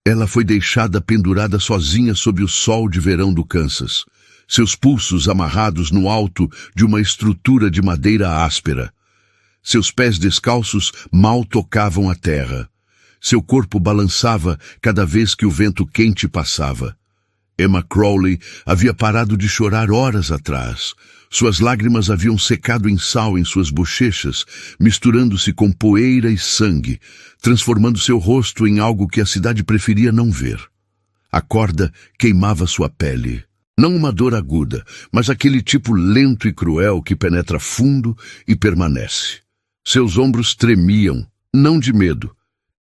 Ela foi deixada pendurada sozinha sob o sol de verão do Kansas, seus pulsos amarrados no alto de uma estrutura de madeira áspera. Seus pés descalços mal tocavam a terra. Seu corpo balançava cada vez que o vento quente passava. Emma Crowley havia parado de chorar horas atrás. Suas lágrimas haviam secado em sal em suas bochechas, misturando-se com poeira e sangue, transformando seu rosto em algo que a cidade preferia não ver. A corda queimava sua pele. Não uma dor aguda, mas aquele tipo lento e cruel que penetra fundo e permanece. Seus ombros tremiam, não de medo,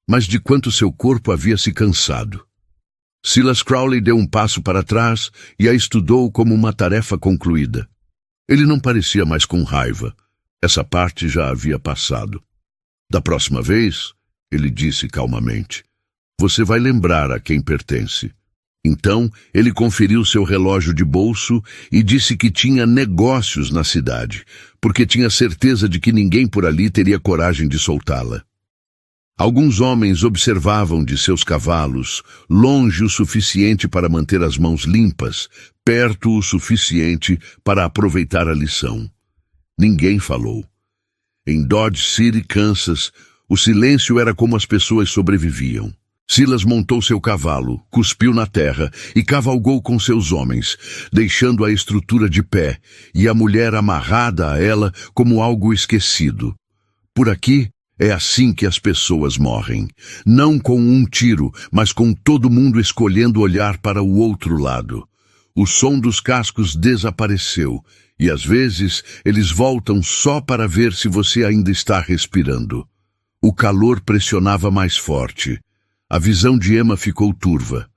mas de quanto seu corpo havia se cansado. Silas Crowley deu um passo para trás e a estudou como uma tarefa concluída. Ele não parecia mais com raiva. Essa parte já havia passado. Da próxima vez, ele disse calmamente, você vai lembrar a quem pertence. Então, ele conferiu seu relógio de bolso e disse que tinha negócios na cidade, porque tinha certeza de que ninguém por ali teria coragem de soltá-la. Alguns homens observavam de seus cavalos, longe o suficiente para manter as mãos limpas, perto o suficiente para aproveitar a lição. Ninguém falou. Em Dodge City, Kansas, o silêncio era como as pessoas sobreviviam. Silas montou seu cavalo, cuspiu na terra e cavalgou com seus homens, deixando a estrutura de pé e a mulher amarrada a ela como algo esquecido. Por aqui, é assim que as pessoas morrem, não com um tiro, mas com todo mundo escolhendo olhar para o outro lado. O som dos cascos desapareceu, e às vezes eles voltam só para ver se você ainda está respirando. O calor pressionava mais forte. A visão de Emma ficou turva.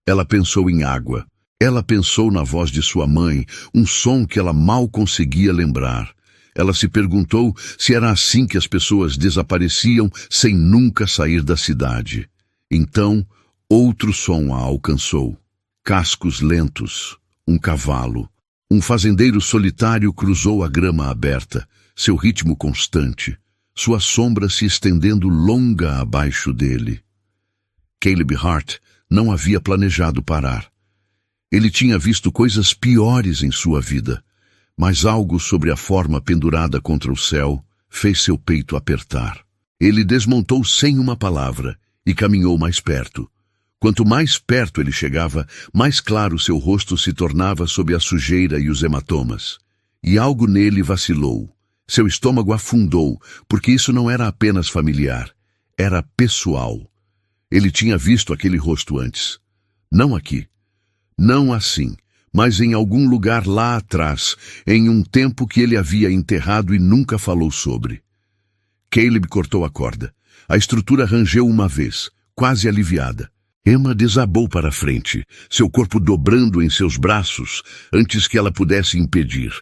Ela pensou em água. Ela pensou na voz de sua mãe, um som que ela mal conseguia lembrar. Ela se perguntou se era assim que as pessoas desapareciam sem nunca sair da cidade. Então, outro som a alcançou. Cascos lentos, um cavalo. Um fazendeiro solitário cruzou a grama aberta, seu ritmo constante, sua sombra se estendendo longa abaixo dele. Caleb Hart não havia planejado parar. Ele tinha visto coisas piores em sua vida, mas algo sobre a forma pendurada contra o céu fez seu peito apertar. Ele desmontou sem uma palavra e caminhou mais perto. Quanto mais perto ele chegava, mais claro seu rosto se tornava sob a sujeira e os hematomas. E algo nele vacilou. Seu estômago afundou, porque isso não era apenas familiar, era pessoal. Ele tinha visto aquele rosto antes. Não aqui. Não assim. Mas em algum lugar lá atrás, em um tempo que ele havia enterrado e nunca falou sobre. Caleb cortou a corda. A estrutura rangeu uma vez, quase aliviada. Emma desabou para a frente, seu corpo dobrando em seus braços, antes que ela pudesse impedir.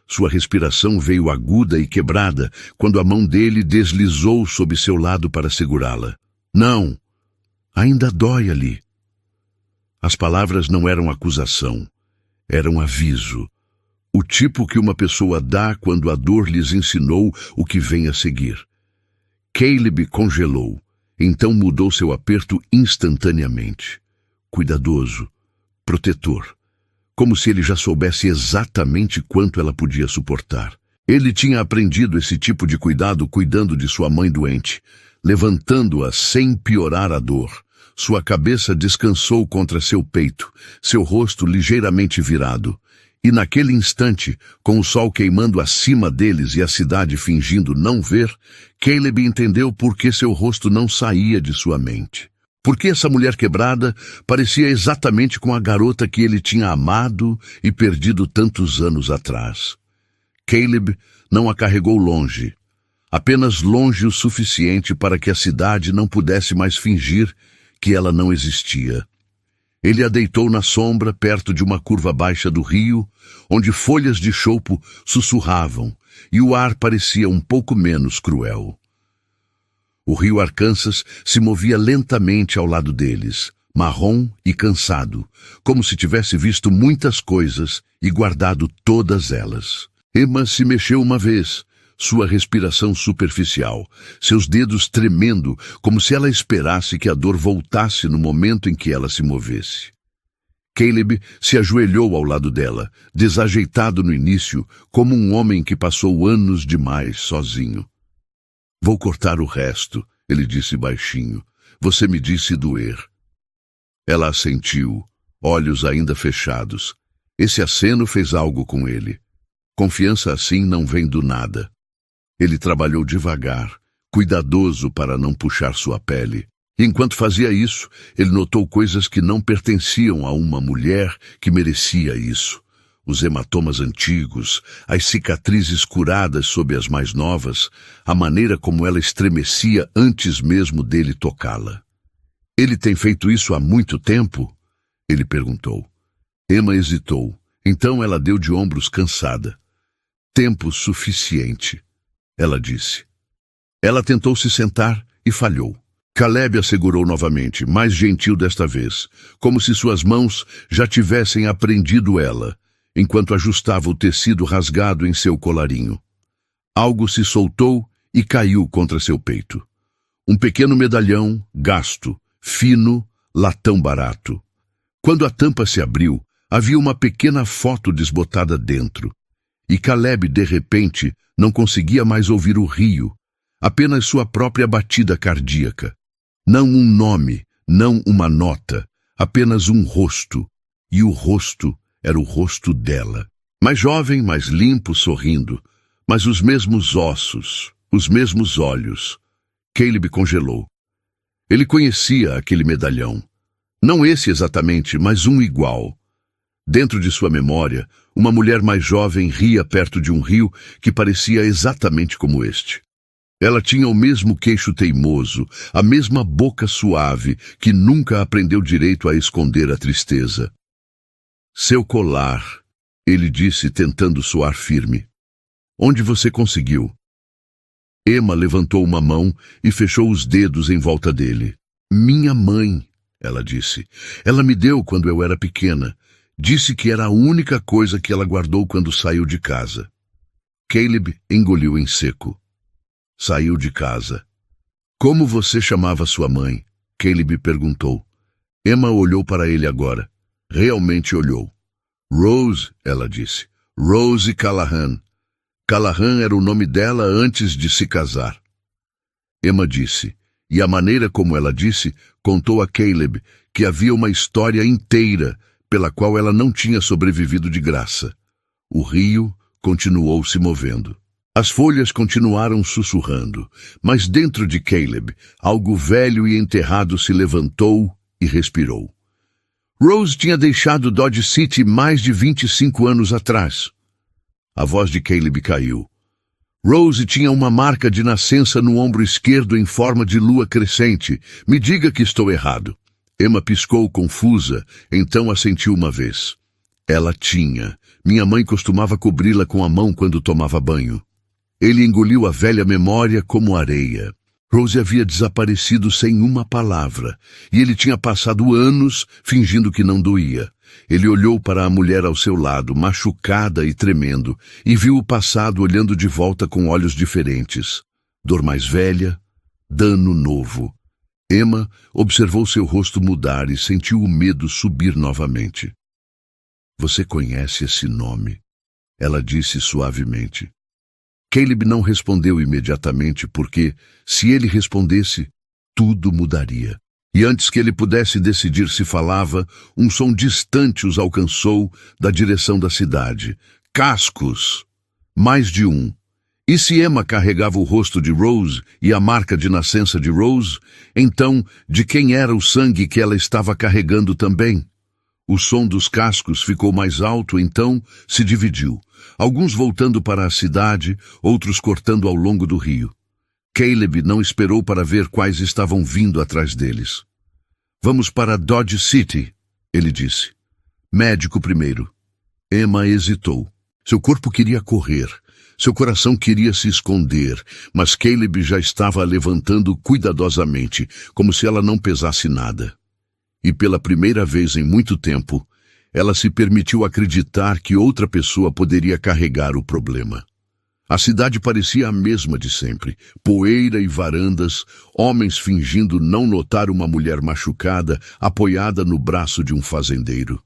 Sua respiração veio aguda e quebrada, quando a mão dele deslizou sob seu lado para segurá-la. Não! Ainda dói ali. As palavras não eram acusação. Era um aviso, o tipo que uma pessoa dá quando a dor lhes ensinou o que vem a seguir. Caleb congelou, então mudou seu aperto instantaneamente. Cuidadoso, protetor, como se ele já soubesse exatamente quanto ela podia suportar. Ele tinha aprendido esse tipo de cuidado cuidando de sua mãe doente, levantando-a sem piorar a dor. Sua cabeça descansou contra seu peito, seu rosto ligeiramente virado. E naquele instante, com o sol queimando acima deles e a cidade fingindo não ver, Caleb entendeu por que seu rosto não saía de sua mente. Porque essa mulher quebrada parecia exatamente com a garota que ele tinha amado e perdido tantos anos atrás. Caleb não a carregou longe, apenas longe o suficiente para que a cidade não pudesse mais fingir que ela não existia. Ele a deitou na sombra perto de uma curva baixa do rio, onde folhas de choupo sussurravam e o ar parecia um pouco menos cruel. O rio Arkansas se movia lentamente ao lado deles, marrom e cansado, como se tivesse visto muitas coisas e guardado todas elas. Emma se mexeu uma vez, sua respiração superficial, seus dedos tremendo como se ela esperasse que a dor voltasse no momento em que ela se movesse. Caleb se ajoelhou ao lado dela, desajeitado no início, como um homem que passou anos demais sozinho. "Vou cortar o resto", ele disse baixinho. "Você me disse doer." Ela assentiu, olhos ainda fechados. Esse aceno fez algo com ele. Confiança assim não vem do nada. Ele trabalhou devagar, cuidadoso para não puxar sua pele. E enquanto fazia isso, ele notou coisas que não pertenciam a uma mulher que merecia isso. Os hematomas antigos, as cicatrizes curadas sob as mais novas, a maneira como ela estremecia antes mesmo dele tocá-la. "Ele tem feito isso há muito tempo?" ele perguntou. Emma hesitou. Então ela deu de ombros cansada. "Tempo suficiente", ela disse. Ela tentou se sentar e falhou. Caleb a segurou novamente, mais gentil desta vez, como se suas mãos já tivessem aprendido ela, enquanto ajustava o tecido rasgado em seu colarinho. Algo se soltou e caiu contra seu peito. Um pequeno medalhão, gasto, fino, latão barato. Quando a tampa se abriu, havia uma pequena foto desbotada dentro. E Caleb, de repente, não conseguia mais ouvir o rio, apenas sua própria batida cardíaca. Não um nome, não uma nota, apenas um rosto. E o rosto era o rosto dela. Mais jovem, mais limpo, sorrindo, mas os mesmos ossos, os mesmos olhos. Caleb congelou. Ele conhecia aquele medalhão. Não esse exatamente, mas um igual. Dentro de sua memória, uma mulher mais jovem ria perto de um rio que parecia exatamente como este. Ela tinha o mesmo queixo teimoso, a mesma boca suave, que nunca aprendeu direito a esconder a tristeza. "Seu colar", ele disse, tentando soar firme. "Onde você conseguiu?" Emma levantou uma mão e fechou os dedos em volta dele. "Minha mãe", ela disse. "Ela me deu quando eu era pequena. Disse que era a única coisa que ela guardou quando saiu de casa." Caleb engoliu em seco. Saiu de casa. "Como você chamava sua mãe?" Caleb perguntou. Emma olhou para ele agora. Realmente olhou. "Rose", ela disse. "Rose Callahan. Callahan era o nome dela antes de se casar." Emma disse, e a maneira como ela disse contou a Caleb que havia uma história inteira pela qual ela não tinha sobrevivido de graça. O rio continuou se movendo. As folhas continuaram sussurrando, mas dentro de Caleb, algo velho e enterrado se levantou e respirou. Rose tinha deixado Dodge City mais de 25 anos atrás. A voz de Caleb caiu. Rose tinha uma marca de nascença no ombro esquerdo em forma de lua crescente. Me diga que estou errado. Emma piscou confusa, então assentiu uma vez. Ela tinha. Minha mãe costumava cobri-la com a mão quando tomava banho. Ele engoliu a velha memória como areia. Rose havia desaparecido sem uma palavra, e ele tinha passado anos fingindo que não doía. Ele olhou para a mulher ao seu lado, machucada e tremendo, e viu o passado olhando de volta com olhos diferentes. Dor mais velha, dano novo. Emma observou seu rosto mudar e sentiu o medo subir novamente. "Você conhece esse nome?" ela disse suavemente. Caleb não respondeu imediatamente porque, se ele respondesse, tudo mudaria. E antes que ele pudesse decidir se falava, um som distante os alcançou da direção da cidade. Cascos! Mais de um. E se Emma carregava o rosto de Rose e a marca de nascença de Rose, então de quem era o sangue que ela estava carregando também? O som dos cascos ficou mais alto, então se dividiu. Alguns voltando para a cidade, outros cortando ao longo do rio. Caleb não esperou para ver quais estavam vindo atrás deles. "Vamos para Dodge City", ele disse. "Médico primeiro." Emma hesitou. Seu corpo queria correr. Seu coração queria se esconder, mas Caleb já estava a levantando cuidadosamente, como se ela não pesasse nada. E pela primeira vez em muito tempo, ela se permitiu acreditar que outra pessoa poderia carregar o problema. A cidade parecia a mesma de sempre. Poeira e varandas, homens fingindo não notar uma mulher machucada apoiada no braço de um fazendeiro.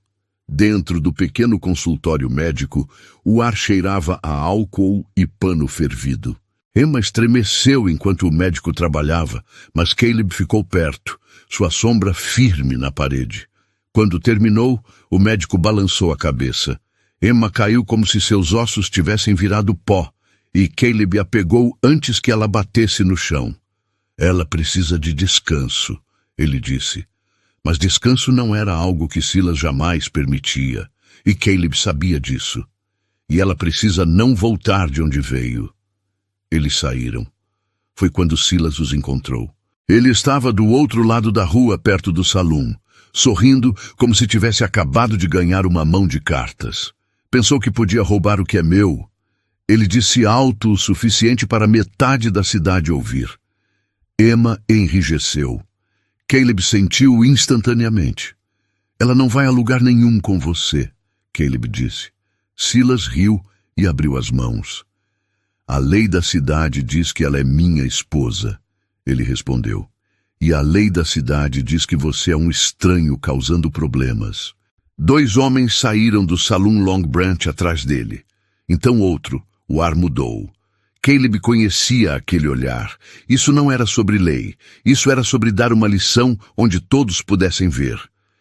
Dentro do pequeno consultório médico, o ar cheirava a álcool e pano fervido. Emma estremeceu enquanto o médico trabalhava, mas Caleb ficou perto, sua sombra firme na parede. Quando terminou, o médico balançou a cabeça. Emma caiu como se seus ossos tivessem virado pó, e Caleb a pegou antes que ela batesse no chão. Ela precisa de descanso, ele disse. Mas descanso não era algo que Silas jamais permitia, e Caleb sabia disso. E ela precisa não voltar de onde veio. Eles saíram. Foi quando Silas os encontrou. Ele estava do outro lado da rua, perto do salão, sorrindo como se tivesse acabado de ganhar uma mão de cartas. Pensou que podia roubar o que é meu. Ele disse alto o suficiente para metade da cidade ouvir. Emma enrijeceu. Caleb sentiu instantaneamente. Ela não vai a lugar nenhum com você, Caleb disse. Silas riu e abriu as mãos. A lei da cidade diz que ela é minha esposa, ele respondeu. E a lei da cidade diz que você é um estranho causando problemas. 2 homens saíram do salão Long Branch atrás dele. Então outro. O ar mudou. Caleb conhecia aquele olhar. Isso não era sobre lei. Isso era sobre dar uma lição onde todos pudessem ver.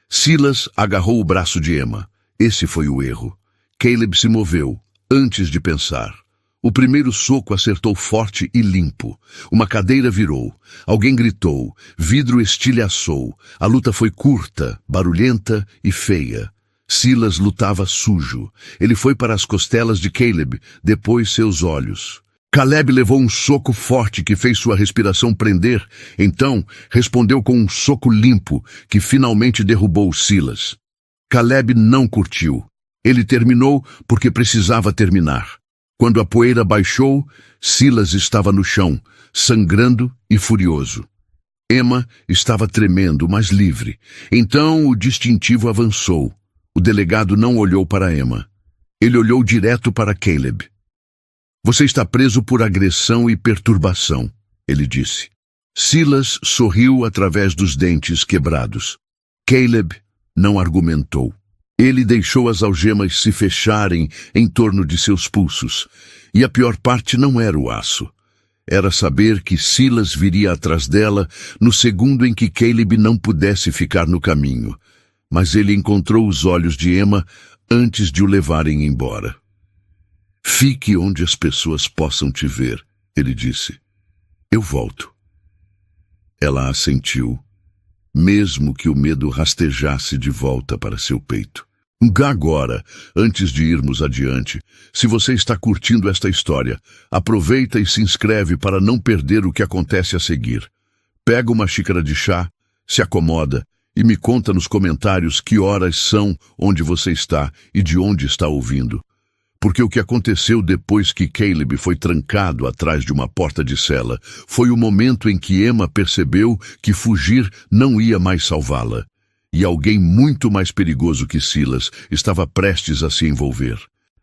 Silas agarrou o braço de Emma. Esse foi o erro. Caleb se moveu, antes de pensar. O primeiro soco acertou forte e limpo. Uma cadeira virou. Alguém gritou. Vidro estilhaçou. A luta foi curta, barulhenta e feia. Silas lutava sujo. Ele foi para as costelas de Caleb, depois seus olhos. Caleb levou um soco forte que fez sua respiração prender, então respondeu com um soco limpo que finalmente derrubou Silas. Caleb não curtiu. Ele terminou porque precisava terminar. Quando a poeira baixou, Silas estava no chão, sangrando e furioso. Emma estava tremendo, mas livre. Então o distintivo avançou. O delegado não olhou para Emma. Ele olhou direto para Caleb. Você está preso por agressão e perturbação, ele disse. Silas sorriu através dos dentes quebrados. Caleb não argumentou. Ele deixou as algemas se fecharem em torno de seus pulsos. E a pior parte não era o aço. Era saber que Silas viria atrás dela no segundo em que Caleb não pudesse ficar no caminho. Mas ele encontrou os olhos de Emma antes de o levarem embora. Fique onde as pessoas possam te ver, ele disse. Eu volto. Ela assentiu, mesmo que o medo rastejasse de volta para seu peito. Agora, antes de irmos adiante, se você está curtindo esta história, aproveita e se inscreve para não perder o que acontece a seguir. Pega uma xícara de chá, se acomoda e me conta nos comentários que horas são, onde você está e de onde está ouvindo. Porque o que aconteceu depois que Caleb foi trancado atrás de uma porta de cela foi o momento em que Emma percebeu que fugir não ia mais salvá-la. E alguém muito mais perigoso que Silas estava prestes a se envolver.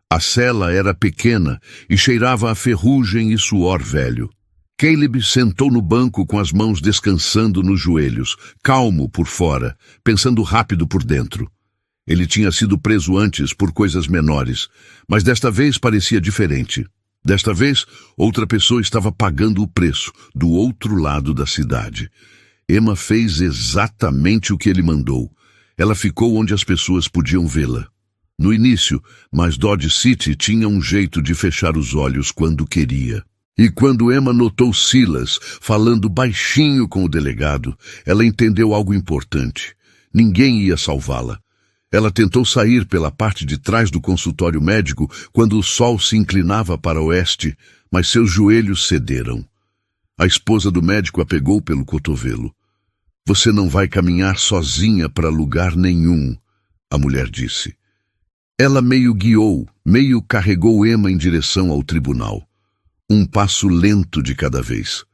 A cela era pequena e cheirava a ferrugem e suor velho. Caleb sentou no banco com as mãos descansando nos joelhos, calmo por fora, pensando rápido por dentro. Ele tinha sido preso antes por coisas menores, mas desta vez parecia diferente. Desta vez, outra pessoa estava pagando o preço, do outro lado da cidade. Emma fez exatamente o que ele mandou. Ela ficou onde as pessoas podiam vê-la. No início, mas Dodge City tinha um jeito de fechar os olhos quando queria. E quando Emma notou Silas falando baixinho com o delegado, ela entendeu algo importante. Ninguém ia salvá-la. Ela tentou sair pela parte de trás do consultório médico quando o sol se inclinava para o oeste, mas seus joelhos cederam. A esposa do médico a pegou pelo cotovelo. Você não vai caminhar sozinha para lugar nenhum, a mulher disse. Ela meio guiou, meio carregou Emma em direção ao tribunal. Um passo lento de cada vez.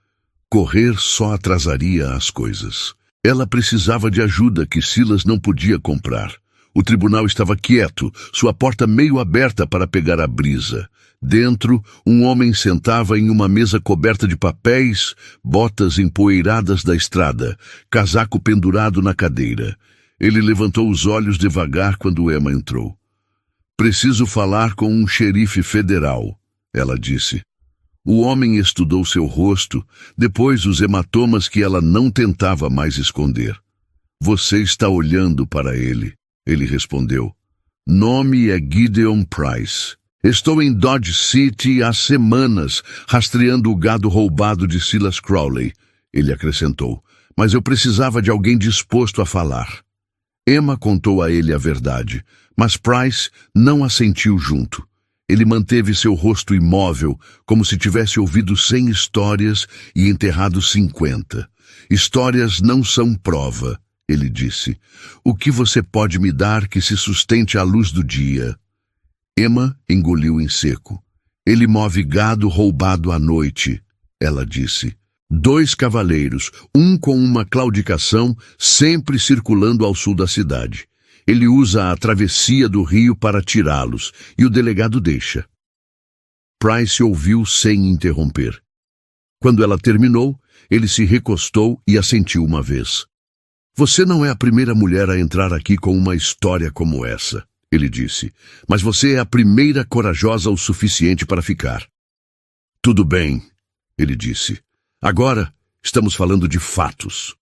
Correr só atrasaria as coisas. Ela precisava de ajuda que Silas não podia comprar. O tribunal estava quieto, sua porta meio aberta para pegar a brisa. Dentro, um homem sentava em uma mesa coberta de papéis, botas empoeiradas da estrada, casaco pendurado na cadeira. Ele levantou os olhos devagar quando Emma entrou. "Preciso falar com um xerife federal", ela disse. O homem estudou seu rosto, depois os hematomas que ela não tentava mais esconder. "Você está olhando para ele", ele respondeu. "Nome é Gideon Price. Estou em Dodge City há semanas, rastreando o gado roubado de Silas Crowley", ele acrescentou. "Mas eu precisava de alguém disposto a falar." Emma contou a ele a verdade, mas Price não assentiu junto. Ele manteve seu rosto imóvel, como se tivesse ouvido 100 histórias e enterrado 50. "Histórias não são prova", ele disse. "O que você pode me dar que se sustente à luz do dia?" Emma engoliu em seco. "Ele move gado roubado à noite", ela disse. "2 cavaleiros, um com uma claudicação, sempre circulando ao sul da cidade. Ele usa a travessia do rio para tirá-los, e o delegado deixa." Price ouviu sem interromper. Quando ela terminou, ele se recostou e assentiu uma vez. "Você não é a primeira mulher a entrar aqui com uma história como essa", ele disse, "mas você é a primeira corajosa o suficiente para ficar." "Tudo bem", ele disse. "Agora estamos falando de fatos."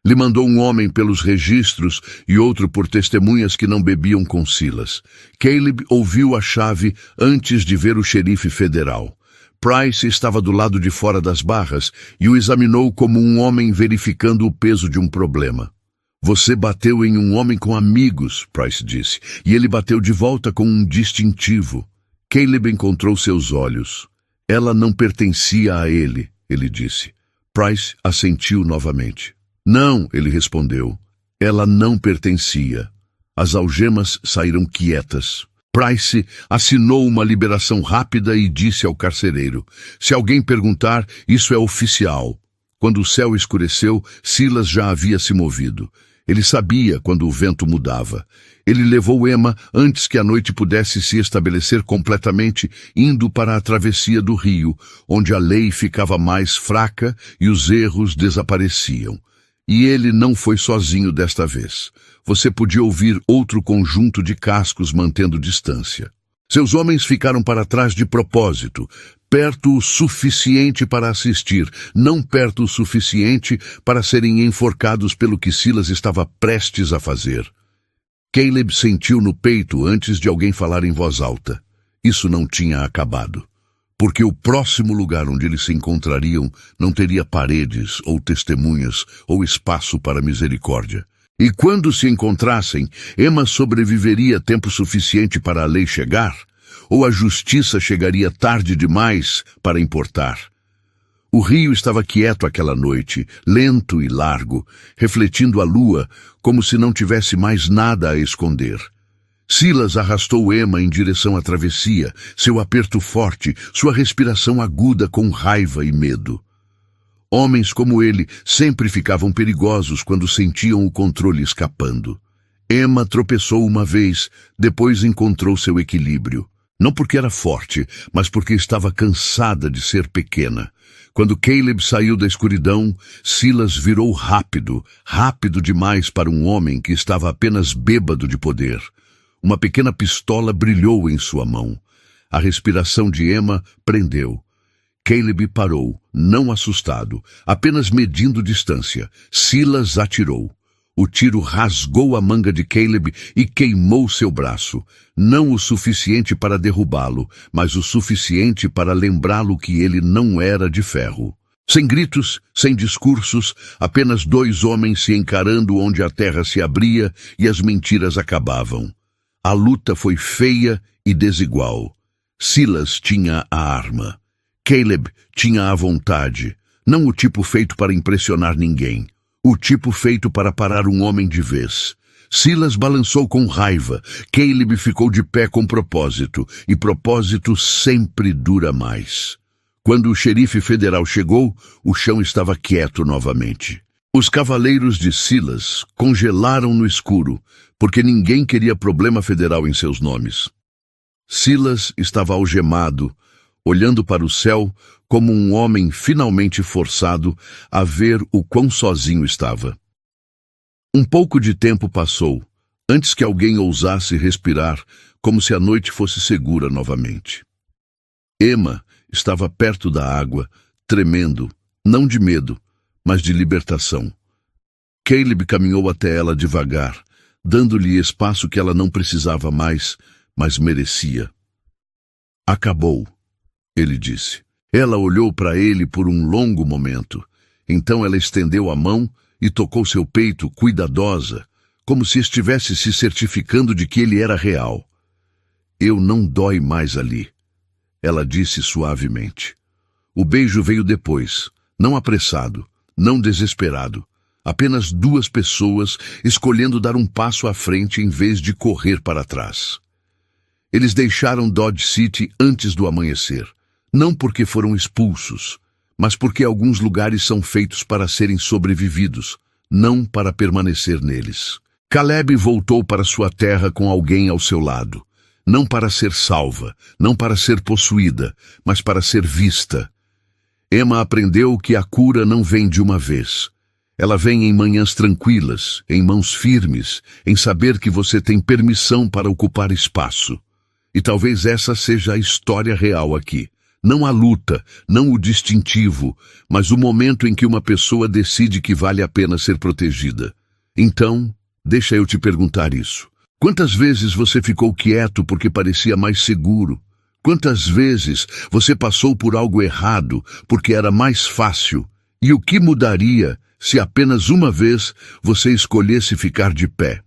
Lhe mandou um homem pelos registros e outro por testemunhas que não bebiam com Silas. Caleb ouviu a chave antes de ver o xerife federal. Price estava do lado de fora das barras e o examinou como um homem verificando o peso de um problema. "Você bateu em um homem com amigos", Price disse, "e ele bateu de volta com um distintivo." Caleb encontrou seus olhos. "Ela não pertencia a ele", ele disse. Price assentiu novamente. "Não", ele respondeu. "Ela não pertencia." As algemas saíram quietas. Price assinou uma liberação rápida e disse ao carcereiro: "Se alguém perguntar, isso é oficial." Quando o céu escureceu, Silas já havia se movido. Ele sabia quando o vento mudava. Ele levou Emma antes que a noite pudesse se estabelecer completamente, indo para a travessia do rio, onde a lei ficava mais fraca e os erros desapareciam. E ele não foi sozinho desta vez. Você podia ouvir outro conjunto de cascos mantendo distância. Seus homens ficaram para trás de propósito, perto o suficiente para assistir, não perto o suficiente para serem enforcados pelo que Silas estava prestes a fazer. Caleb sentiu no peito antes de alguém falar em voz alta. Isso não tinha acabado. Porque o próximo lugar onde eles se encontrariam não teria paredes ou testemunhas ou espaço para misericórdia. E quando se encontrassem, Emma sobreviveria tempo suficiente para a lei chegar? Ou a justiça chegaria tarde demais para importar? O rio estava quieto aquela noite, lento e largo, refletindo a lua como se não tivesse mais nada a esconder. Silas arrastou Emma em direção à travessia, seu aperto forte, sua respiração aguda com raiva e medo. Homens como ele sempre ficavam perigosos quando sentiam o controle escapando. Emma tropeçou uma vez, depois encontrou seu equilíbrio. Não porque era forte, mas porque estava cansada de ser pequena. Quando Caleb saiu da escuridão, Silas virou rápido, rápido demais para um homem que estava apenas bêbado de poder. Uma pequena pistola brilhou em sua mão. A respiração de Emma prendeu. Caleb parou, não assustado, apenas medindo distância. Silas atirou. O tiro rasgou a manga de Caleb e queimou seu braço. Não o suficiente para derrubá-lo, mas o suficiente para lembrá-lo que ele não era de ferro. Sem gritos, sem discursos, apenas 2 homens se encarando onde a terra se abria e as mentiras acabavam. A luta foi feia e desigual. Silas tinha a arma. Caleb tinha a vontade, não o tipo feito para impressionar ninguém, o tipo feito para parar um homem de vez. Silas balançou com raiva, Caleb ficou de pé com propósito, e propósito sempre dura mais. Quando o xerife federal chegou, o chão estava quieto novamente. Os cavaleiros de Silas congelaram no escuro, porque ninguém queria problema federal em seus nomes. Silas estava algemado, olhando para o céu como um homem finalmente forçado a ver o quão sozinho estava. Um pouco de tempo passou, antes que alguém ousasse respirar, como se a noite fosse segura novamente. Emma estava perto da água, tremendo, não de medo, mas de libertação. Caleb caminhou até ela devagar, dando-lhe espaço que ela não precisava mais, mas merecia. Acabou, ele disse. Ela olhou para ele por um longo momento. Então ela estendeu a mão e tocou seu peito cuidadosa, como se estivesse se certificando de que ele era real. Eu não dói mais ali, ela disse suavemente. O beijo veio depois, não apressado, não desesperado. Apenas duas pessoas escolhendo dar um passo à frente em vez de correr para trás. Eles deixaram Dodge City antes do amanhecer, não porque foram expulsos, mas porque alguns lugares são feitos para serem sobrevividos, não para permanecer neles. Caleb voltou para sua terra com alguém ao seu lado, não para ser salva, não para ser possuída, mas para ser vista. Emma aprendeu que a cura não vem de uma vez. Ela vem em manhãs tranquilas, em mãos firmes, em saber que você tem permissão para ocupar espaço. E talvez essa seja a história real aqui. Não a luta, não o distintivo, mas o momento em que uma pessoa decide que vale a pena ser protegida. Então, deixa eu te perguntar isso. Quantas vezes você ficou quieto porque parecia mais seguro? Quantas vezes você passou por algo errado porque era mais fácil? E o que mudaria se apenas uma vez você escolhesse ficar de pé?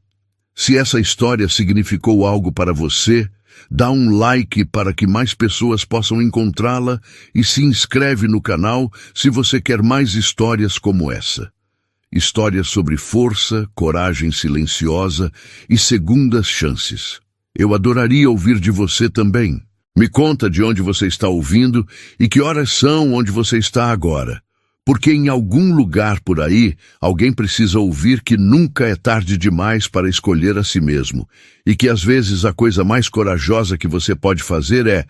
Se essa história significou algo para você, dá um like para que mais pessoas possam encontrá-la e se inscreve no canal se você quer mais histórias como essa. Histórias sobre força, coragem silenciosa e segundas chances. Eu adoraria ouvir de você também. Me conta de onde você está ouvindo e que horas são onde você está agora. Porque em algum lugar por aí, alguém precisa ouvir que nunca é tarde demais para escolher a si mesmo, e que às vezes a coisa mais corajosa que você pode fazer é